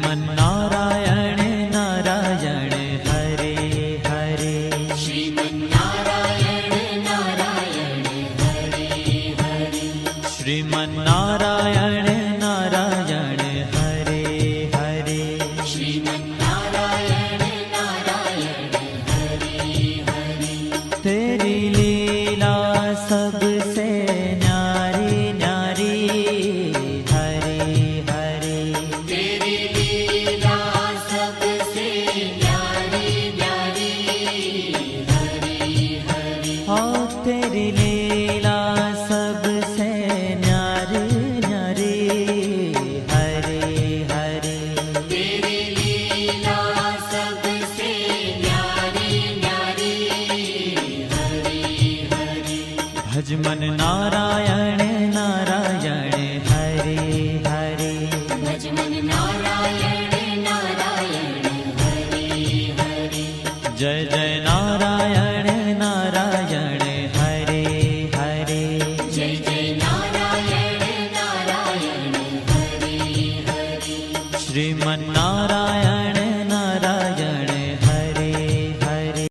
श्रीमन्नारायण नारायण हरे हरे। श्रीमन्नारायण नारायण हरे हरे। श्रीमन्नारायण नारायण हरे हरे। श्रीमन्नारायण नारायण हरे हरे। तेरी लीला सबसे न्यारी न्यारी हरे हरे। तेरी लीला सबसे न्यारी न्यारी हरे हरे। हाँ तेरी लीला सबसे न्यारी न्यारी हरे हरे। तेरी लीला सबसे न्यारी न्यारी हरे हरे। भज मन नारायण नारायण हरे हरे। भज मन नारायण नारायण हरे हरे। जय जय नारायण